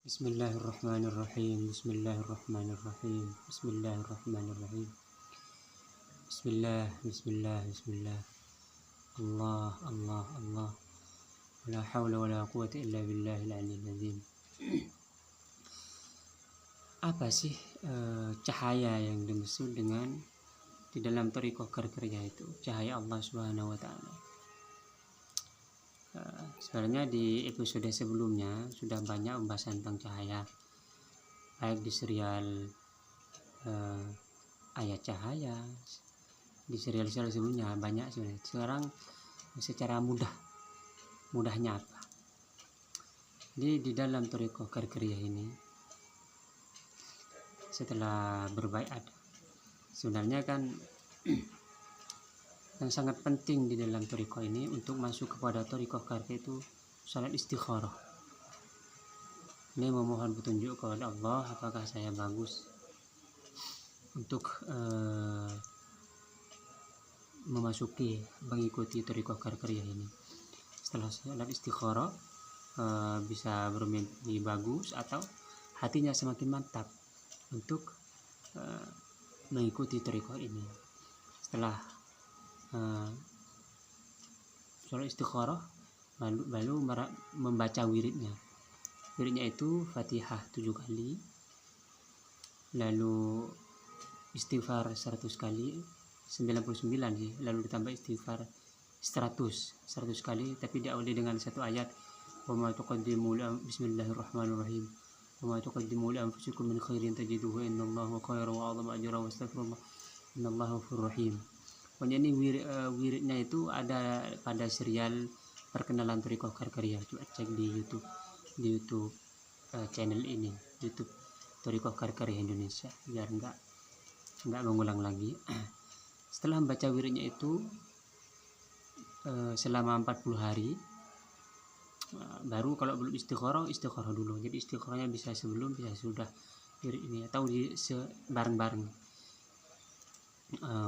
Bismillahirrahmanirrahim. Bismillahirrahmanirrahim. Bismillahirrahmanirrahim. Bismillah, bismillah, bismillah. Allah, Allah, Allah. La haula wala quwwata illa billahil aliyyil azim. Apa sih cahaya yang dimaksud dengan di dalam thariqah karya itu? Cahaya Allah Subhanahu wa taala. Sebenarnya di episode sebelumnya sudah banyak pembahasan tentang cahaya, baik di serial ayat cahaya, di serial-serial sebelumnya banyak sebenarnya. Sekarang secara mudahnya apa? Di dalam thariqah karya ini, setelah berbaiat, sebenarnya kan yang sangat penting di dalam thariqah ini untuk masuk kepada thariqah karya itu salat istikharah. Ini memohon petunjuk kepada Allah, apakah saya bagus untuk mengikuti thariqah karya ini. Setelah salat istikharah bisa bermimpi bagus atau hatinya semakin mantap untuk mengikuti thariqah ini. Setelah sholat istikharah lalu membaca wiridnya itu Fatihah 7 kali, lalu istighfar 100 kali, 99 sih, lalu ditambah istighfar 100 kali, tapi diawali dengan satu ayat, wa ma tuqaddimu bismillahirrahmanirrahim, wa ma tuqaddimu li anfusikum min khairin tajiduhu innallaha khairan wa 'azama ajran wa astaghfirullah innallaha ghafurur rahim. Pokoknya ini wiridnya itu ada pada serial perkenalan thariqah karya. Coba cek di YouTube channel ini, YouTube thariqah karya Indonesia, biar nggak mengulang lagi. Setelah membaca wiridnya itu selama 40 hari, baru kalau belum istikharah dulu. Jadi istikharahnya bisa sebelum, bisa sudah wirid ini, atau bareng-bareng.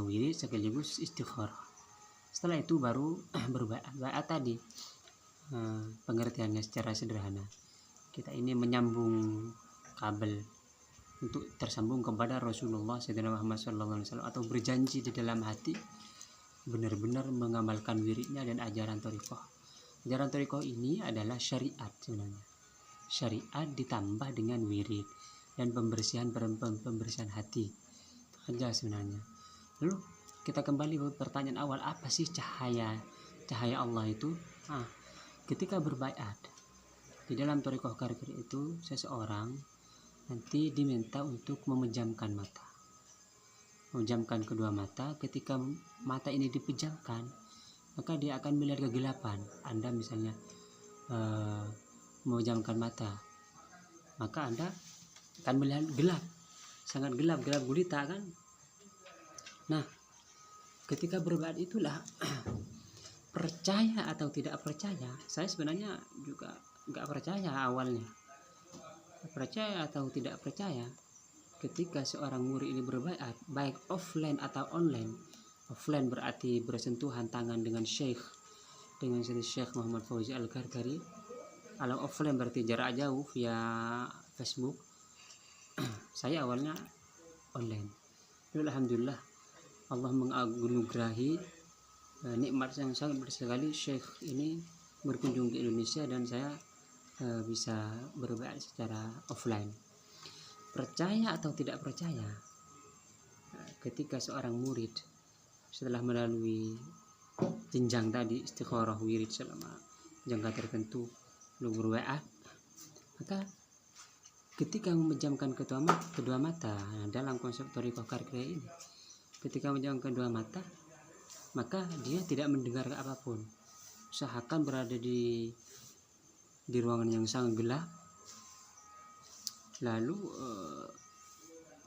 Wirid sekaligus istikharah. Setelah itu baru berbaiat tadi. Pengertiannya secara sederhana, kita ini menyambung kabel untuk tersambung kepada Rasulullah Sayyidina Muhammad SAW, atau berjanji di dalam hati benar-benar mengamalkan wiridnya dan ajaran thariqah. Ajaran thariqah ini adalah syariat sebenarnya. Syariat ditambah dengan wirid dan pembersihan hati. Itu saja sebenarnya. Lalu kita kembali ke pertanyaan awal, apa sih cahaya Allah itu? Ketika berbaiat di dalam thariqah karya itu, seseorang nanti diminta untuk memejamkan kedua mata. Ketika mata ini dipejamkan, maka dia akan melihat kegelapan. Anda misalnya memejamkan mata, maka Anda akan melihat gelap, sangat gelap gulita kan. Nah, ketika berbaiat itulah percaya atau tidak percaya, saya sebenarnya juga nggak percaya awalnya. Percaya atau tidak percaya, ketika seorang murid ini berbaiat, baik offline atau online. Offline berarti bersentuhan tangan dengan Syekh Muhammad Fauzi Al-Karkari. Kalau offline berarti jarak jauh via Facebook. Saya awalnya online. Alhamdulillah, Allah menganugerahi nikmat yang sangat besar sekali. Syekh ini berkunjung ke Indonesia dan saya bisa berbaiat secara offline. Percaya atau tidak percaya, ketika seorang murid setelah melalui jenjang tadi istikharah wirid selama jangka tertentu lalu berbaiat, maka ketika memejamkan kedua mata dalam konsep thariqah karya ini, ketika memejamkan kedua mata, maka dia tidak mendengar apapun. Usahakan berada di ruangan yang sangat gelap, lalu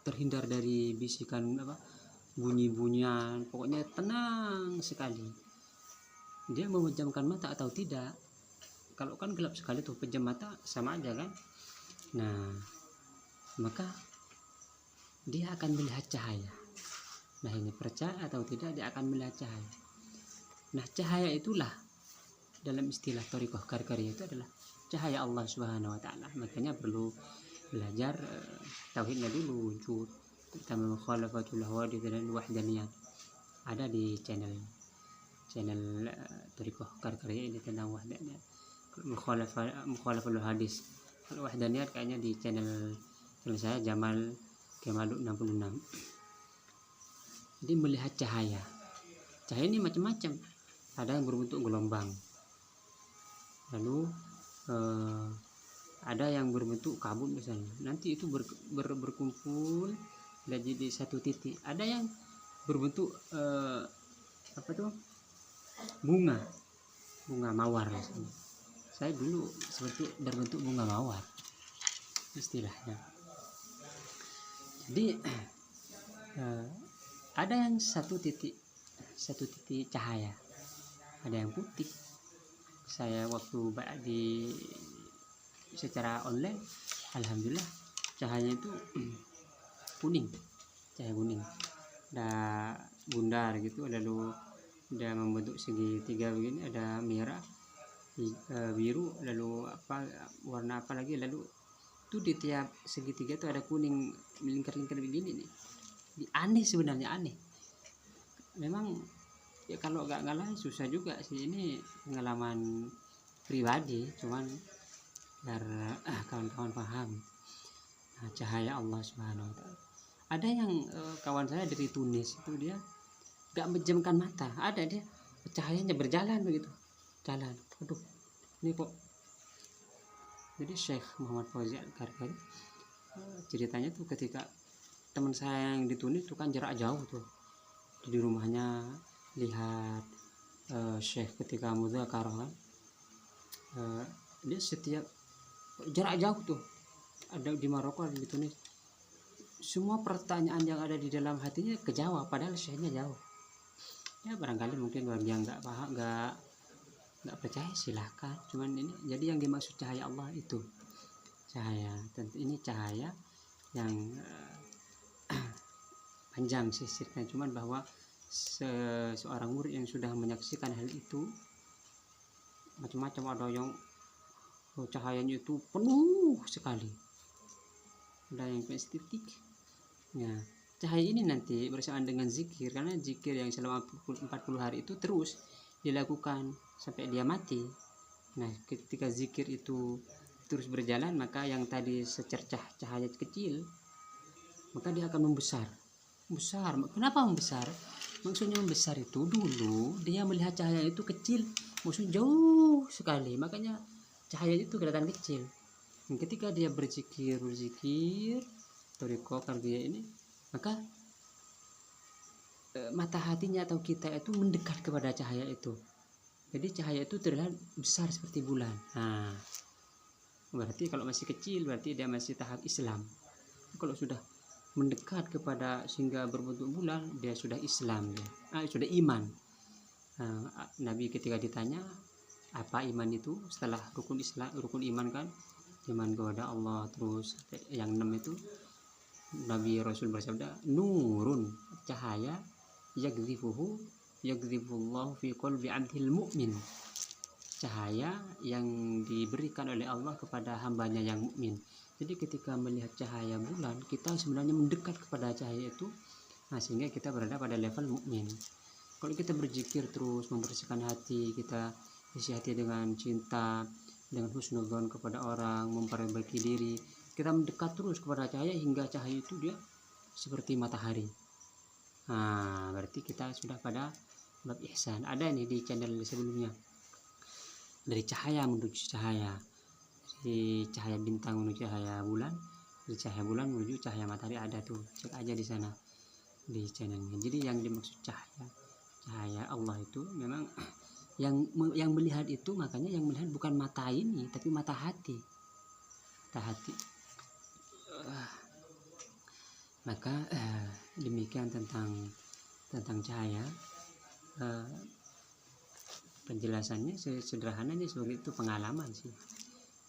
terhindar dari bisikan bunyi-bunyian, pokoknya tenang sekali. Dia memejamkan mata atau tidak, kalau kan gelap sekali tuh, pejam mata sama aja kan. Nah, maka dia akan melihat cahaya. Nah, ini percaya atau tidak, dia akan melihat cahaya. Nah, cahaya itulah dalam istilah thariqah karya itu adalah cahaya Allah Subhanahu wa taala. Makanya perlu belajar tauhidnya dulu, wujud, terutama mukhalafatul hawadits dan wahdaniyah. Ada di channel Thariqah Karya ini tentang wahdaniyah, mukhalafatul hadis. Kalau wahdaniyah kayaknya di channel saya Jamal Kemaluk 66. Jadi melihat cahaya ini macam-macam, ada yang berbentuk gelombang, lalu ada yang berbentuk kabut misalnya, nanti itu berkumpul dan jadi satu titik. Ada yang berbentuk bunga mawar misalnya. Saya dulu seperti berbentuk bunga mawar istilahnya. Jadi ada yang satu titik cahaya, ada yang putih. Saya waktu di secara online, alhamdulillah cahayanya itu kuning, cahaya kuning, ada bundar gitu, lalu ada membentuk segitiga begini, ada merah, biru, lalu warna apa lagi, lalu itu di tiap segitiga itu ada kuning melingkar-lingkar begini nih. Aneh sebenarnya, aneh memang ya. Kalau nggak ngalah susah juga sih, ini pengalaman pribadi, cuman biar kawan-kawan paham. Nah, cahaya Allah Subhanahu wa taala. Ada yang kawan saya dari Tunis itu, dia nggak menjamkan mata, ada dia cahayanya berjalan begitu, jalan. Aduh, ini kok. Jadi Syekh Muhammad Fauzi Al-Qarqari ceritanya tuh ketika teman saya yang di Tunis itu kan jarak jauh tuh, di rumahnya lihat Syekh ketika mudzakarah kan, dia setiap jarak jauh tuh, ada di Maroko, ada di Tunis, semua pertanyaan yang ada di dalam hatinya kejawab padahal Syekhnya jauh. Ya barangkali mungkin bagi yang nggak paham, nggak percaya silahkan, cuman ini jadi yang dimaksud cahaya Allah itu cahaya, tentu ini cahaya yang panjang sisirnya, cuman bahwa seorang murid yang sudah menyaksikan hal itu macam-macam, ada yang cahayanya itu penuh sekali, ada yang titik. Nah, cahaya ini nanti bersamaan dengan zikir, karena zikir yang selama 40 hari itu terus dilakukan sampai dia mati. Nah, ketika zikir itu terus berjalan, maka yang tadi secercah cahaya kecil, maka dia akan membesar. Kenapa membesar? Maksudnya membesar itu dulu dia melihat cahaya itu kecil, maksudnya jauh sekali, makanya cahaya itu kelihatan kecil. Dan ketika dia berzikir Thariqah Karya ini, maka mata hatinya atau kita itu mendekat kepada cahaya itu. Jadi cahaya itu terlihat besar seperti bulan. Nah, berarti kalau masih kecil berarti dia masih tahap Islam. Kalau sudah mendekat kepada sehingga berbentuk bulan, dia sudah Islam, sudah iman. Nabi ketika ditanya apa iman itu, setelah rukun iman kan, iman kepada Allah, terus yang 6 itu Nabi Rasul bersabda, nurun, cahaya, yagdzifullahu fi qalbi 'abdil mu'min, cahaya yang diberikan oleh Allah kepada hambanya yang mukmin. Jadi ketika melihat cahaya bulan, kita sebenarnya mendekat kepada cahaya itu, sehingga kita berada pada level mukmin. Kalau kita berzikir terus, membersihkan hati, kita isi hati dengan cinta, dengan husnudzon kepada orang, memperbaiki diri, kita mendekat terus kepada cahaya hingga cahaya itu dia seperti matahari. Berarti kita sudah pada bab ihsan. Ada nih di channel sebelumnya, dari cahaya menuju cahaya, dari cahaya bintang menuju cahaya bulan, dari cahaya bulan menuju cahaya matahari, ada tuh, cek aja di sana di channelnya. Jadi yang dimaksud cahaya Allah itu memang yang melihat itu, makanya yang melihat bukan mata ini tapi mata hati. Maka demikian tentang cahaya. Penjelasannya sederhananya sebagai itu pengalaman sih.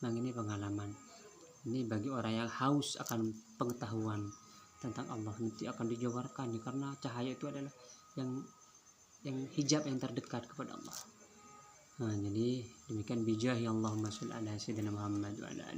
Ini pengalaman. Ini bagi orang yang haus akan pengetahuan tentang Allah, nanti akan dijabarkan, karena cahaya itu adalah yang hijab yang terdekat kepada Allah. Nah, jadi demikian bijahi Allahumma sholli ala sayyidina Muhammad wa ala alihi